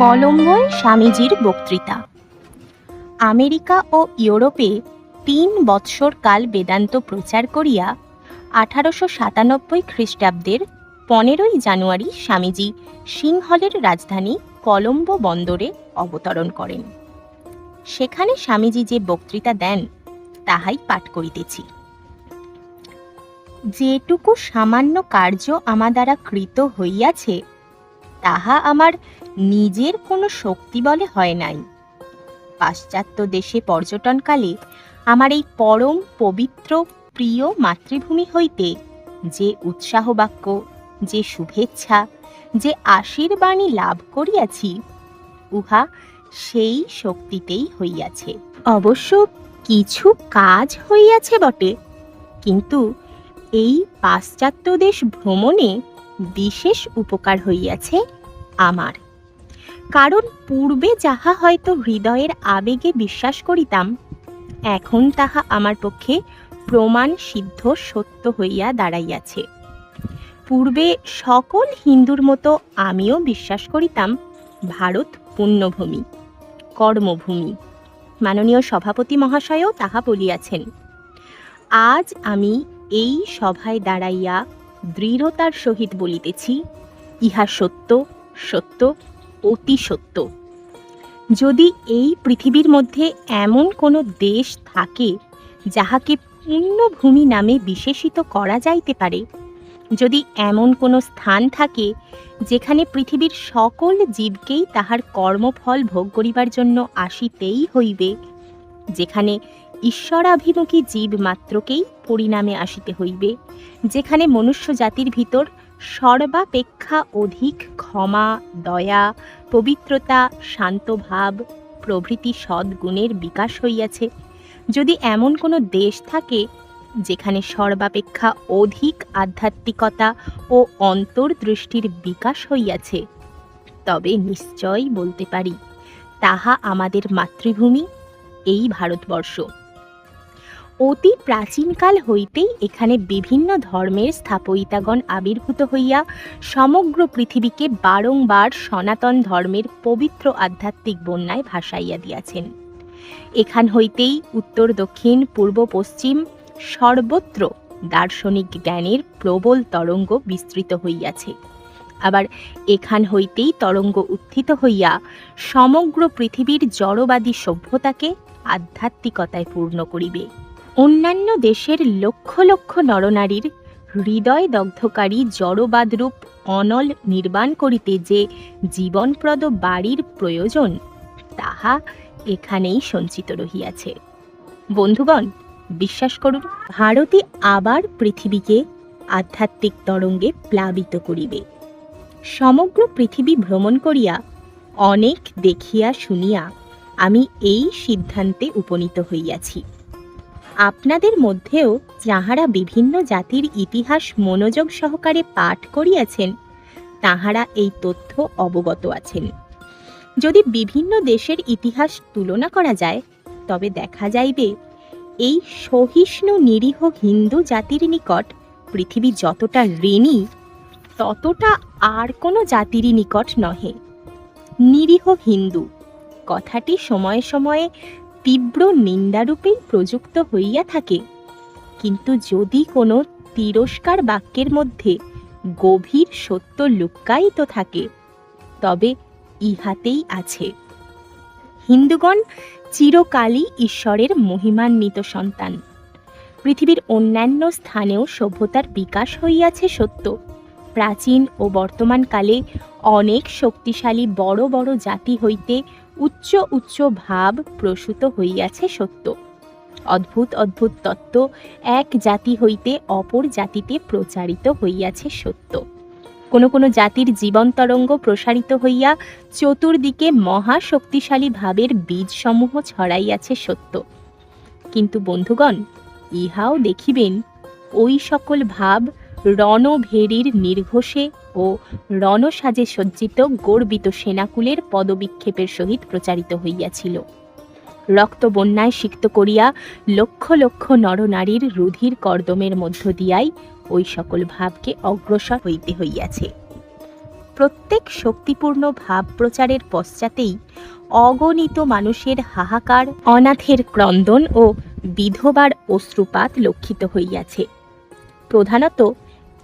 কলম্বোয় স্বামীজির বক্তৃতা। আমেরিকা ও ইউরোপে ৩ বৎসর কাল বেদান্ত প্রচার করিয়া ১৮৯৭ খ্রিস্টাব্দের ১৫ই জানুয়ারি স্বামীজি সিংহলের রাজধানী কলম্বো বন্দরে অবতরণ করেন। সেখানে স্বামীজি যে বক্তৃতা দেন তাহাই পাঠ করিতেছি। যেটুকু সামান্য কার্য আমার দ্বারা কৃত হইয়াছে তাহা আমার নিজের কোনো শক্তি বলে হয় নাই। পাশ্চাত্য দেশে পর্যটনকালে আমার এই পরম পবিত্র প্রিয় মাতৃভূমি হইতে যে উৎসাহ বাক্য, যে শুভেচ্ছা, যে আশীর্বাণী লাভ করিয়াছি, উহা সেই শক্তিতেই হইয়াছে। অবশ্য কিছু কাজ হইয়াছে বটে, কিন্তু এই পাশ্চাত্য দেশ ভ্রমণে বিশেষ উপকার হইয়াছে আমার। কারণ পূর্বে যাহা হয়তো হৃদয়ের আবেগে বিশ্বাস করিতাম, এখন তাহা আমার পক্ষে প্রমাণ সিদ্ধ সত্য হইয়া দাঁড়াইয়াছে। পূর্বে সকল হিন্দুর মতো আমিও বিশ্বাস করিতাম ভারত পুণ্যভূমি, কর্মভূমি। মাননীয় সভাপতি মহাশয়ও তাহা বলিয়াছেন। আজ আমি এই সভায় দাঁড়াইয়া দৃঢ়তার সহিত বলিতেছি, ইহা সত্য, সত্য, অতি সত্য। যদি এই পৃথিবীর মধ্যে এমন কোনো দেশ থাকে যাহাকে পুণ্যভূমি নামে বিশেষিত করা যাইতে পারে, যদি এমন কোনো স্থান থাকে যেখানে পৃথিবীর সকল জীবকেই তাহার কর্মফল ভোগ করিবার জন্য আসিতেই হইবে, যেখানে ঈশ্বরাভিমুখী জীব মাত্রকেই পরিণামে আসিতে হইবে, যেখানে মনুষ্য জাতির ভিতর সর্বাপেক্ষা অধিক ক্ষমা, দয়া, পবিত্রতা, শান্তভাব প্রভৃতি সদ্গুণের বিকাশ হইয়াছে, যদি এমন কোনো দেশ থাকে যেখানে সর্বাপেক্ষা অধিক আধ্যাত্মিকতা ও অন্তর্দৃষ্টির বিকাশ হইয়াছে, তবে নিশ্চয়ই বলতে পারি তাহা আমাদের মাতৃভূমি, এই ভারতবর্ষ। অতি প্রাচীনকাল হইতেই এখানে বিভিন্ন ধর্মের স্থাপয়িতাগণ আবির্ভূত হইয়া সমগ্র পৃথিবীকে বারংবার সনাতন ধর্মের পবিত্র আধ্যাত্মিক বন্যায় ভাসাইয়া দিয়াছেন। এখান হইতেই উত্তর দক্ষিণ পূর্ব পশ্চিম সর্বত্র দার্শনিক জ্ঞানের প্রবল তরঙ্গ বিস্তৃত হইয়াছে। আবার এখান হইতেই তরঙ্গ উত্থিত হইয়া সমগ্র পৃথিবীর জড়বাদী সভ্যতাকে আধ্যাত্মিকতায় পূর্ণ করিবে। অন্যান্য দেশের লক্ষ লক্ষ নরনারীর হৃদয় দগ্ধকারী জড়বাদরূপ অনল নির্বাণ করিতে যে জীবনপ্রদ বাড়ির প্রয়োজন, তাহা এখানেই সঞ্চিত রহিয়াছে। বন্ধুগণ, বিশ্বাস করুন, ভারতই আবার পৃথিবীকে আধ্যাত্মিক তরঙ্গে প্লাবিত করিবে। সমগ্র পৃথিবী ভ্রমণ করিয়া অনেক দেখিয়া শুনিয়া আমি এই সিদ্ধান্তে উপনীত হইয়াছি। আপনাদের মধ্যেও যাহারা বিভিন্ন জাতির ইতিহাস মনোযোগ সহকারে পাঠ করিয়াছেন, তাহারা এই তথ্য অবগত আছেন। যদি বিভিন্ন দেশের ইতিহাস তুলনা করা যায়, তবে দেখা যাইবে এই সহিষ্ণু নিরীহ হিন্দু জাতির নিকট পৃথিবী যতটা ঋণী, ততটা আর কোনো জাতিরই নিকট নহে। নিরীহ হিন্দু কথাটি সময়ে সময়ে তীব্র নিন্দারূপেই প্রযুক্ত হইয়া থাকে, কিন্তু যদি কোনো তিরস্কার বাক্যের মধ্যে গভীর সত্য লুক্কায়িত থাকে, তবে ইহাতেই আছে। হিন্দুগণ চিরকালই ঈশ্বরের মহিমান্বিত সন্তান। পৃথিবীর অন্যান্য স্থানেও সভ্যতার বিকাশ হইয়াছে সত্য। প্রাচীন ও বর্তমানকালে অনেক শক্তিশালী বড় বড় জাতি হইতে উচ্চ উচ্চ ভাব প্রসূত হইয়াছে সত্য। অদ্ভুত অদ্ভুত তত্ত্ব এক জাতি হইতে অপর জাতিতে প্রচারিত হইয়াছে সত্য। কোনো কোনো জাতির জীবন তরঙ্গ প্রসারিত হইয়া চতুর্দিকে মহাশক্তিশালী ভাবের বীজসমূহ ছড়াইয়াছে সত্য। কিন্তু বন্ধুগণ, ইহাও দেখিবেন ওই সকল ভাব রণভেরীর নির্ঘোষে ও রণসাজে সজ্জিত গর্বিত সেনাকুলের পদবিক্ষেপের সহিত প্রচারিত হইয়াছিল। রক্ত বন্যায় সিক্ত করিয়া লক্ষ লক্ষ নরনারীর রুধির কর্দমের মধ্য দিয়াই ওই সকল ভাবকে অগ্রসর হইতে হইয়াছে। প্রত্যেক শক্তিপূর্ণ ভাব প্রচারের পশ্চাতেই অগণিত মানুষের হাহাকার, অনাথের ক্রন্দন ও বিধবার অশ্রুপাত লক্ষিত হইয়াছে। প্রধানত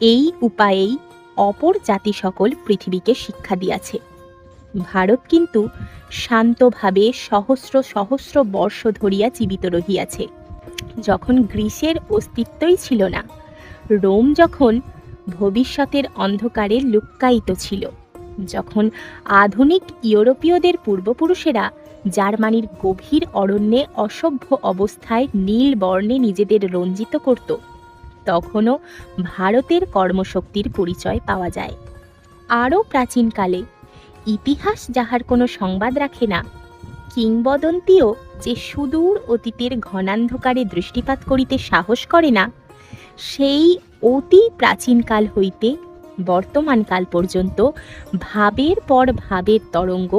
এই উপায়েই অপর জাতি সকল পৃথিবীকে শিক্ষা দিয়াছে। ভারত কিন্তু শান্তভাবে সহস্র সহস্র বর্ষ ধরিয়া জীবিত রহিয়াছে। যখন গ্রীসের অস্তিত্বই ছিল না, রোম যখন ভবিষ্যতের অন্ধকারে লুক্কায়িত ছিল, যখন আধুনিক ইউরোপীয়দের পূর্বপুরুষেরা জার্মানির গভীর অরণ্যে অসভ্য অবস্থায় নীল বর্ণে নিজেদের রঞ্জিত করত, তখনও ভারতের কর্মশক্তির পরিচয় পাওয়া যায়। আরও প্রাচীনকালে ইতিহাস যাহার কোনো সংবাদ রাখে না, কিংবদন্তিও যে সুদূর অতীতের ঘনান্ধকারে দৃষ্টিপাত করিতে সাহস করে না, সেই অতি প্রাচীনকাল হইতে বর্তমানকাল পর্যন্ত ভাবের পর ভাবের তরঙ্গ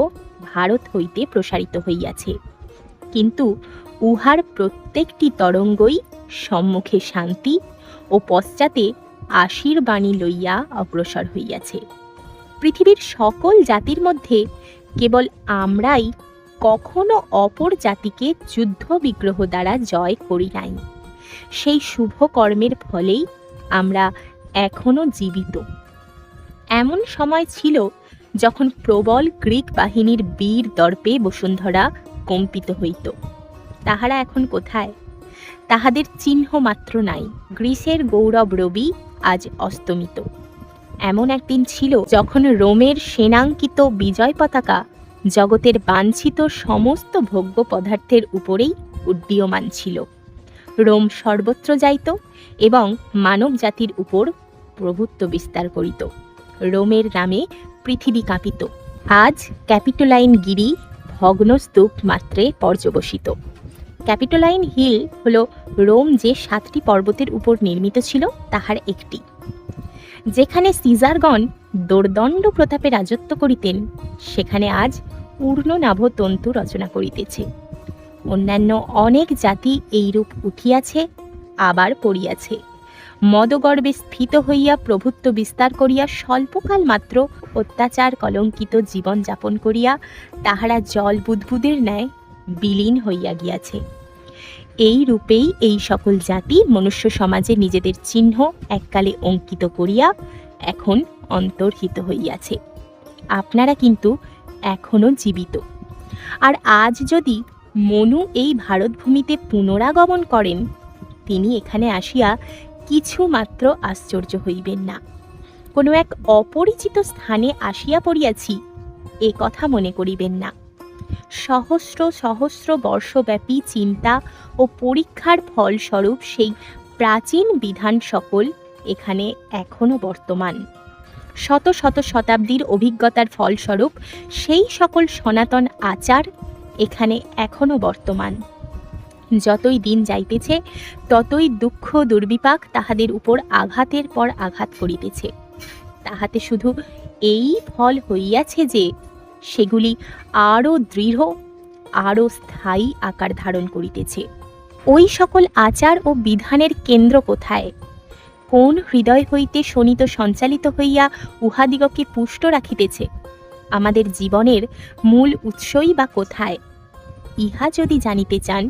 ভারত হইতে প্রসারিত হইয়াছে। কিন্তু উহার প্রত্যেকটি তরঙ্গই সম্মুখে শান্তি ও পশ্চাতে আশীর্বাণী লইয়া অগ্রসর হইয়াছে। পৃথিবীর সকল জাতির মধ্যে কেবল আমরাই কখনো অপর জাতিকে যুদ্ধ বিগ্রহ দ্বারা জয় করি নাই। সেই শুভ কর্মের ফলেই আমরা এখনো জীবিত। এমন সময় ছিল যখন প্রবল গ্রিক বাহিনীর বীর দর্পে বসুন্ধরা কম্পিত হইত। তাহারা এখন কোথায়? তাহাদের চিহ্ন মাত্র নাই। গ্রীসের গৌরব রবি আজ অস্তমিত। এমন একদিন ছিল যখন রোমের সেনাঙ্কিত বিজয় পতাকা জগতের বাঞ্ছিত সমস্ত ভোগ্য পদার্থের উপরেই উড্ডীয়মান ছিল। রোম সর্বত্র যাইত এবং মানব জাতির উপর প্রভুত্ব বিস্তার করিত। রোমের নামে পৃথিবী কাঁপিত। আজ ক্যাপিটোলাইন গিরি ভগ্নস্তূপ মাত্রে পর্যবসিত। ক্যাপিটোলাইন হিল হল রোম যে 7টি পর্বতের উপর নির্মিত ছিল তাহার একটি। যেখানে সিজারগণ দোর্দণ্ড প্রতাপে রাজত্ব করিতেন, সেখানে আজ পূর্ণনাভ তন্তু রচনা করিতেছে। অন্যান্য অনেক জাতি এইরূপ উঠিয়াছে, আবার পড়িয়াছে। মদগর্বে স্ফীত হইয়া প্রভুত্ব বিস্তার করিয়া স্বল্পকাল মাত্র অত্যাচার কলঙ্কিত জীবন যাপন করিয়া তাহারা জল বুদ্বুদের ন্যায় বিলীন হইয়া গিয়াছে। এই রূপেই এই সকল জাতি মনুষ্য সমাজে নিজেদের চিহ্ন এককালে অঙ্কিত করিয়া এখন অন্তর্হিত হইয়াছে। আপনারা কিন্তু এখনো জীবিত। আর আজ যদি মনু এই ভারতভূমিতে পুনরাগমন করেন, তিনি এখানে আসিয়া কিছু মাত্র আশ্চর্য হইবেন না। কোনো এক অপরিচিত স্থানে আসিয়া পড়িয়াছি এ কথা মনে করিবেন না। সহস্র সহস্র বর্ষব্যাপী চিন্তা ও পরীক্ষার ফলস্বরূপ সেই প্রাচীন বিধান সকল এখানে এখনো বর্তমান। শত শত শতাব্দীর অভিজ্ঞতার ফলস্বরূপ সেই সকল সনাতন আচার এখানে এখনো বর্তমান। যতই দিন যাইতেছে ততই দুঃখ দুর্বিপাক তাহাদের উপর আঘাতের পর আঘাত করিতেছে। তাহাতে শুধু এই ফল হইয়াছে যে সেগুলি আরও দৃঢ়, আরও স্থায়ী আকার ধারণ করিতেছে। ওই সকল আচার ও বিধানের কেন্দ্র কোথায়? কোন হৃদয় হইতে শোণিত সঞ্চালিত হইয়া উহাদিগকে পুষ্ট রাখিতেছে? আমাদের জীবনের মূল উৎসই বা কোথায়? ইহা যদি জানিতে চান,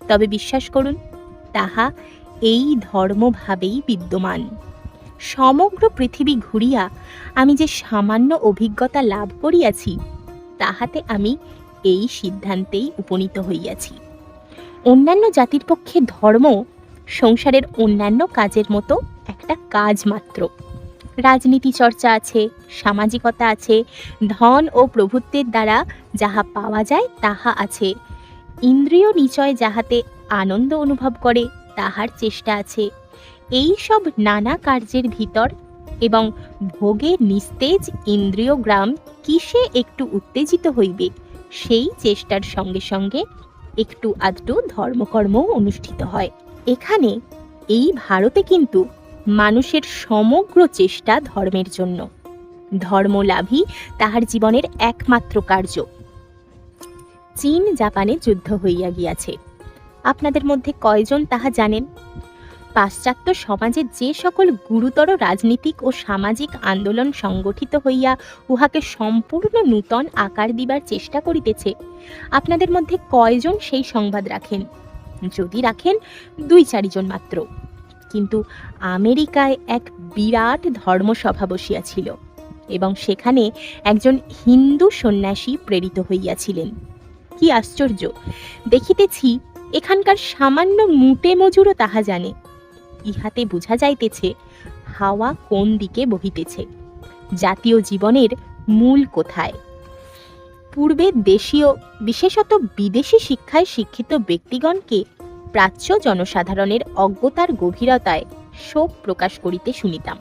তবে বিশ্বাস করুন, তাহা এই ধর্মভাবেই বিদ্যমান। সমগ্র পৃথিবী ঘুরিয়া আমি যে সামান্য অভিজ্ঞতা লাভ করিয়াছি, তাহাতে আমি এই সিদ্ধান্তেই উপনীত হইয়াছি। অন্যান্য জাতির পক্ষে ধর্ম সংসারের অন্যান্য কাজের মতো একটা কাজ মাত্র। রাজনীতি চর্চা আছে, সামাজিকতা আছে, ধন ও প্রভুত্বের দ্বারা যাহা পাওয়া যায় তাহা আছে, ইন্দ্রিয় নিচয় যাহাতে আনন্দ অনুভব করে তাহার চেষ্টা আছে। এই সব নানা কার্যের ভিতর এবং ভোগে নিস্তেজ ইন্দ্রিয়গ্রাম কিসে একটু উত্তেজিত হইবে, সেই চেষ্টার সঙ্গে সঙ্গে একটু আধটু ধর্মকর্ম অনুষ্ঠিত হয়। এখানে এই ভারতে কিন্তু মানুষের সমগ্র চেষ্টা ধর্মের জন্য। ধর্মলাভই তাহার জীবনের একমাত্র কার্য। চীন জাপানে যুদ্ধ হইয়া গিয়াছে। আপনাদের মধ্যে কয়জন তাহা জানেন? পাশ্চাত্য সমাজে যে সকল গুরুতর রাজনীতিক ও সামাজিক আন্দোলন সংগঠিত হইয়া উহাকে সম্পূর্ণ নূতন আকার দিবার চেষ্টা করিতেছে, আপনাদের মধ্যে কয়জন সেই সংবাদ রাখেন? যদি রাখেন 2-4 জন মাত্র। কিন্তু আমেরিকায় এক বিরাট ধর্মসভা বসিয়াছিল এবং সেখানে একজন হিন্দু সন্ন্যাসী প্রেরিত হইয়াছিলেন। কি আশ্চর্য! দেখিতেছি এখানকার সামান্য মুটে মজুরও তাহা জানে। ইহাতে বুঝা যাইতেছে হাওয়া কোন দিকে বহিতেছে, জাতীয় জীবনের মূল কোথায়। পূর্বে দেশীয়, বিশেষত বিদেশি শিক্ষায় শিক্ষিত ব্যক্তিগণকে প্রাচ্য জনসাধারণের অজ্ঞতার গভীরতায় শোক প্রকাশ করিতে শুনিতাম,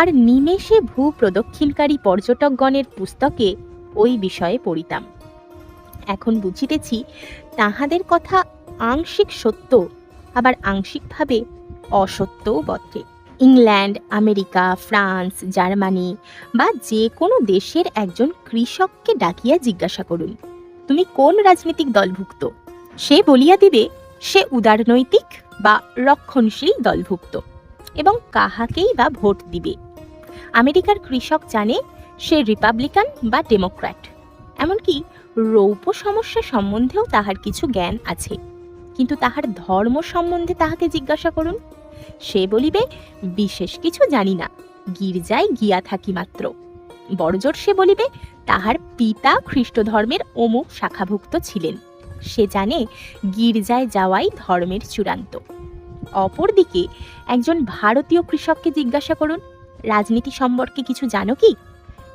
আর নিমেষে ভূ প্রদক্ষিণকারী পর্যটকগণের পুস্তকে ওই বিষয়ে পড়িতাম। এখন বুঝিতেছি তাহাদের কথা আংশিক সত্য, আবার আংশিকভাবে অসত্যও বটে। ইংল্যান্ড, আমেরিকা, ফ্রান্স, জার্মানি বা যে কোনো দেশের একজন কৃষককে ডাকিয়া জিজ্ঞাসা করুন, তুমি কোন রাজনৈতিক দলভুক্ত? সে বলিয়া দিবে সে উদারনৈতিক বা রক্ষণশীল দলভুক্ত, এবং কাহাকেই বা ভোট দিবে। আমেরিকার কৃষক জানে সে রিপাবলিকান বা ডেমোক্র্যাট, এমনকি রৌপ্য সমস্যা সম্বন্ধেও তাহার কিছু জ্ঞান আছে। কিন্তু তাহার ধর্ম সম্বন্ধে তাহাকে জিজ্ঞাসা করুন, সে বলিবে বিশেষ কিছু জানি না, গির্জায় গিয়া থাকি মাত্র। বড়জোর সে বলিবে তাহার পিতা খ্রিস্ট ধর্মের অমুক শাখাভুক্ত ছিলেন, সে জানে গির্জায় যাওয়াই ধর্মের চূড়ান্ত। অপরদিকে একজন ভারতীয় কৃষককে জিজ্ঞাসা করুন, রাজনীতি সম্পর্কে কিছু জানো কি?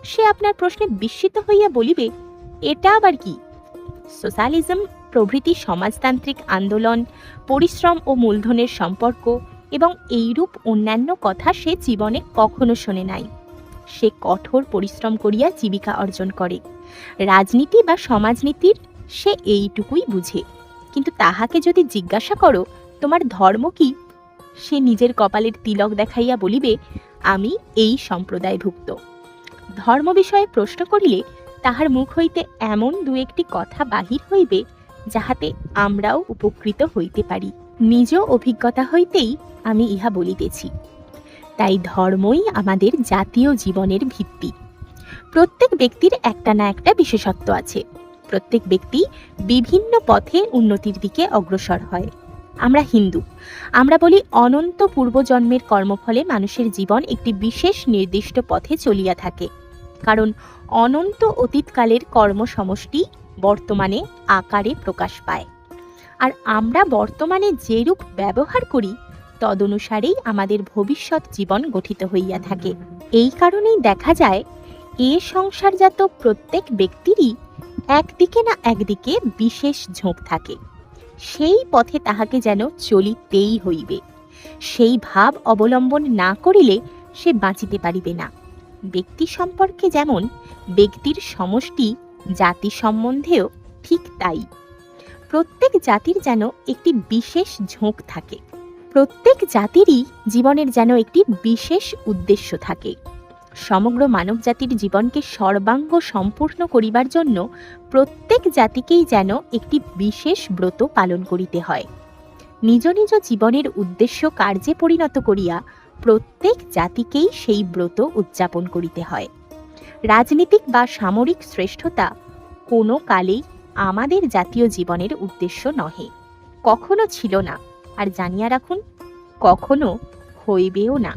সে আপনার প্রশ্নে বিস্মিত হইয়া বলিবে, এটা আবার কি? সোশ্যালিজম প্রভৃতি সমাজতান্ত্রিক আন্দোলন, পরিশ্রম ও মূলধনের সম্পর্ক এবং এইরূপ অন্যান্য কথা সে জীবনে কখনো শোনে নাই। সে কঠোর পরিশ্রম করিয়া জীবিকা অর্জন করে। রাজনীতি বা সমাজনীতির সে এইটুকুই বুঝে। কিন্তু তাহাকে যদি জিজ্ঞাসা করো তোমার ধর্ম কি, সে নিজের কপালের তিলক দেখাইয়া বলিবে, আমি এই সম্প্রদায়ভুক্ত। ধর্ম বিষয়ে প্রশ্ন করিলে তাহার মুখ হইতে এমন 2-1টি কথা বাহির হইবে যাহাতে আমরাও উপকৃত হইতে পারি। নিজ অভিজ্ঞতা হইতেই আমি ইহা বলিতেছি। তাই ধর্মই আমাদের জাতীয় জীবনের ভিত্তি। প্রত্যেক ব্যক্তির একটা না একটা বিশেষত্ব আছে। প্রত্যেক ব্যক্তি বিভিন্ন পথে উন্নতির দিকে অগ্রসর হয়। আমরা হিন্দু, আমরা বলি অনন্ত পূর্বজন্মের কর্মফলে মানুষের জীবন একটি বিশেষ নির্দিষ্ট পথে চলিয়া থাকে, কারণ অনন্ত অতীতকালের কর্মসমষ্টি বর্তমানে আকারে প্রকাশ পায়। আর আমরা বর্তমানে যেরূপ ব্যবহার করি তদনুসারেই আমাদের ভবিষ্যৎ জীবন গঠিত হইয়া থাকে। এই কারণেই দেখা যায় এ সংসারজাত প্রত্যেক ব্যক্তিরই একদিকে না একদিকে বিশেষ ঝোঁক থাকে। সেই পথে তাহাকে যেন চলিতেই হইবে। সেই ভাব অবলম্বন না করিলে সে বাঁচিতে পারিবে না। ব্যক্তি সম্পর্কে যেমন ব্যক্তির সমষ্টি, জাতি সম্বন্ধেও ঠিক তাই। প্রত্যেক জাতির যেন একটি বিশেষ ঝোঁক থাকে। প্রত্যেক জাতিরই জীবনের যেন একটি বিশেষ উদ্দেশ্য থাকে। সমগ্র মানব জাতির জীবনকে সর্বাঙ্গ সম্পূর্ণ করিবার জন্য প্রত্যেক জাতিকেই যেন একটি বিশেষ ব্রত পালন করিতে হয়। নিজ নিজ জীবনের উদ্দেশ্য কার্যে পরিণত করিয়া প্রত্যেক জাতিকেই সেই ব্রত উদযাপন করিতে হয়। রাজনীতিক বা সামরিক শ্রেষ্ঠতা কোনো কালেই আমাদের জাতীয় জীবনের উদ্দেশ্য নহে, কখনো ছিল না, আর জানিয়া রাখুন কখনো হইবেও না।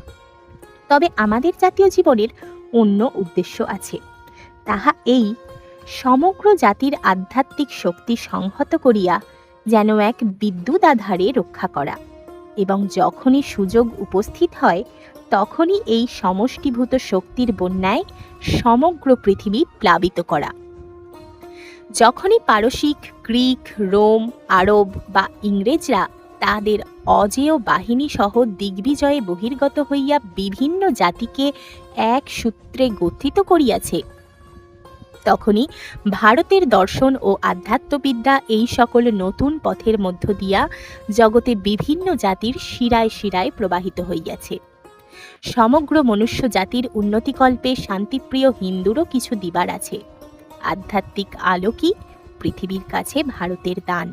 তবে আমাদের জাতীয় জীবনের অন্য উদ্দেশ্য আছে। তাহা এই, সমগ্র জাতির আধ্যাত্মিক শক্তি সংহত করিয়া যেন এক বিদ্যুৎ আধারে রক্ষা করা, এবং যখনই সুযোগ উপস্থিত হয় তখনই এই সমষ্টিভূত শক্তির বন্যায় সমগ্র পৃথিবী প্লাবিত করা। যখনই পারসিক, গ্রিক, রোম, আরব বা ইংরেজরা তাদের অজেয় বাহিনী সহ দিগ্বিজয়ে বহির্গত হইয়া বিভিন্ন জাতিকে এক সূত্রে গঠিত করিয়াছে, তখনই ভারতের দর্শন ও আধ্যাত্মবিদ্যা এই সকল নতুন পথের মধ্য দিয়া জগতে বিভিন্ন জাতির শিরায় শিরায় প্রবাহিত হইয়াছে। সমগ্র মনুষ্য জাতির উন্নতিকল্পে শান্তিপ্রিয় হিন্দুরও কিছু দিবার আছে। আধ্যাত্মিক আলোকই পৃথিবীর কাছে ভারতের দান।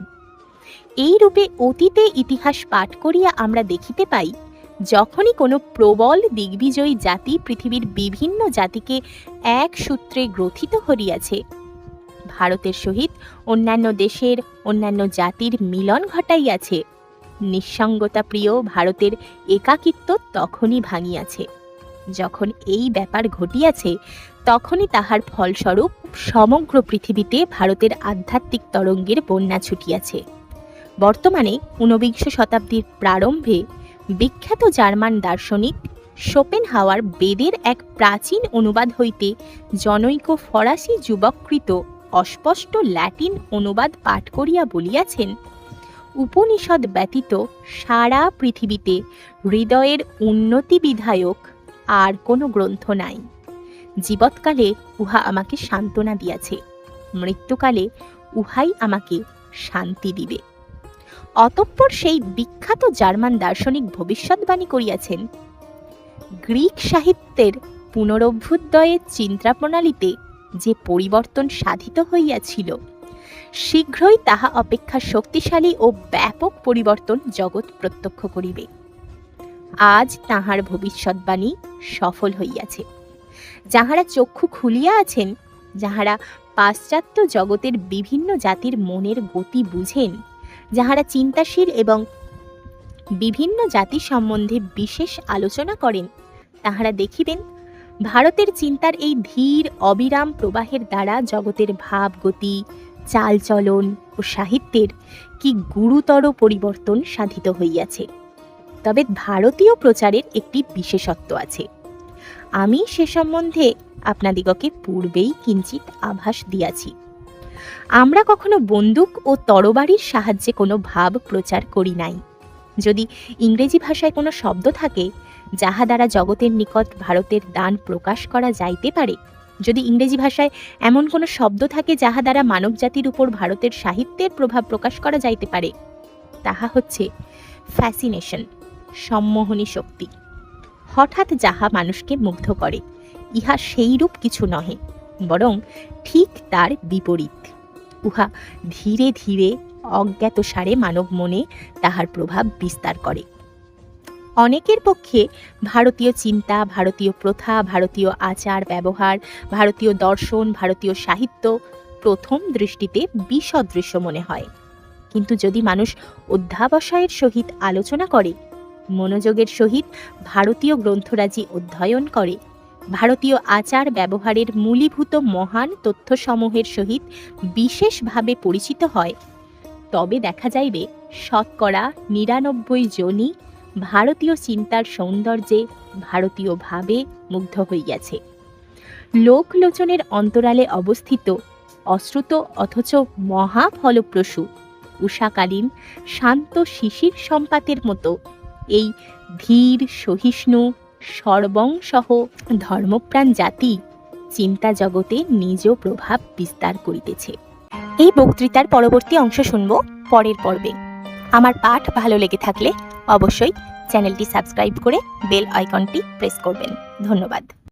এই রূপে অতীতে ইতিহাস পাঠ করিয়া আমরা দেখিতে পাই, যখনই কোনো প্রবল দিগ্বিজয়ী জাতি পৃথিবীর বিভিন্ন জাতিকে এক সূত্রে গ্রথিত করিয়াছে, ভারতের সহিত অন্যান্য দেশের অন্যান্য জাতির মিলন ঘটাইয়াছে, নিঃসঙ্গতা প্রিয় ভারতের একাকিত্ব তখনই ভাঙিয়াছে। যখন এই ব্যাপার ঘটিয়াছে, তখনই তাহার ফলস্বরূপ সমগ্র পৃথিবীতে ভারতের আধ্যাত্মিক তরঙ্গের বন্যা ছুটিয়াছে। বর্তমানে ঊনবিংশ শতাব্দীর প্রারম্ভে বিখ্যাত জার্মান দার্শনিক শোপেনহাওয়ার বেদের এক প্রাচীন অনুবাদ হইতে জনৈক ফরাসি যুবককৃত অস্পষ্ট ল্যাটিন অনুবাদ পাঠ করিয়া বলিয়াছেন, উপনিষদ ব্যতীত সারা পৃথিবীতে হৃদয়ের উন্নতি বিধায়ক আর কোনো গ্রন্থ নাই। জীবৎকালে উহা আমাকে সান্ত্বনা দিয়াছে, মৃত্যুকালে উহাই আমাকে শান্তি দিবে। অতঃপর সেই বিখ্যাত জার্মান দার্শনিক ভবিষ্যৎবাণী করিয়াছেন, গ্রিক সাহিত্যের পুনরভ্যুদয়ের চিন্তাপ্রণালীতে যে পরিবর্তন সাধিত হইয়াছিল, শীঘ্রই তাহা অপেক্ষা শক্তিশালী ও ব্যাপক পরিবর্তন জগৎ প্রত্যক্ষ করিবে। আজ তাহার ভবিষ্যৎবাণী সফল হইয়াছে। যাহারা চক্ষু খুলিয়া আছেন, যাহারা পাশ্চাত্য জগতের বিভিন্ন জাতির মনের গতি বুঝেন, যাহারা চিন্তাশীল এবং বিভিন্ন জাতি সম্বন্ধে বিশেষ আলোচনা করেন, তাহারা দেখিবেন ভারতের চিন্তার এই ধীর অবিরাম প্রবাহের দ্বারা জগতের ভাব গতি, চালচলন ও সাহিত্যের কি গুরুতর পরিবর্তন সাধিত হইয়াছে। তবে ভারতীয় প্রচারের একটি বিশেষত্ব আছে। আমি সে সম্বন্ধে আপনাদিগকে পূর্বেই কিঞ্চিত আভাস দিয়াছি। আমরা কখনো বন্দুক ও তরবারির সাহায্যে কোনো ভাব প্রচার করি নাই। যদি ইংরেজি ভাষায় কোনো শব্দ থাকে যাহা দ্বারা জগতের নিকট ভারতের দান প্রকাশ করা যাইতে পারে, যদি ইংরেজি ভাষায় এমন কোনো শব্দ থাকে যাহা দ্বারা মানবজাতির উপর ভারতের সাহিত্যের প্রভাব প্রকাশ করা যাইতে পারে, তাহা হচ্ছে ফ্যাসিনেশন, সম্মোহনী শক্তি। হঠাৎ যাহা মানুষকে মুগ্ধ করে, ইহা সেইরূপ কিছু নহে, বরং ঠিক তার বিপরীত। উহা ধীরে ধীরে অজ্ঞাতসারে মানব মনে তাহার প্রভাব বিস্তার করে। অনেকের পক্ষে ভারতীয় চিন্তা, ভারতীয় প্রথা, ভারতীয় আচার ব্যবহার, ভারতীয় দর্শন, ভারতীয় সাহিত্য প্রথম দৃষ্টিতে বিসদৃশ্য মনে হয়। কিন্তু যদি মানুষ অধ্যাবসায়ের সহিত আলোচনা করে, মনোযোগের সহিত ভারতীয় গ্রন্থরাজি অধ্যয়ন করে, ভারতীয় আচার ব্যবহারের মূলীভূত মহান তথ্যসমূহের সহিত বিশেষভাবে পরিচিত হয়, তবে দেখা যাইবে শতকরা ৯৯ জনই ভারতীয় চিন্তার সৌন্দর্যে, ভারতীয় ভাবে মুগ্ধ হইয়াছে। লোকলোচনের অন্তরালে অবস্থিত অশ্রুত অথচ মহাফলপ্রসূ উষাকালীন শান্ত শিশির সম্পাতের মতো এই ধীর সহিষ্ণু সর্বংসহ ধর্মপ্রাণ জাতি চিন্তা জগতে নিজ প্রভাব বিস্তার করিতেছে। এই বক্তৃতার পরবর্তী অংশ শুনব পরের পর্বে। আমার পাঠ ভালো লেগে থাকলে অবশ্যই চ্যানেলটি সাবস্ক্রাইব করে বেল আইকনটি প্রেস করবেন। ধন্যবাদ।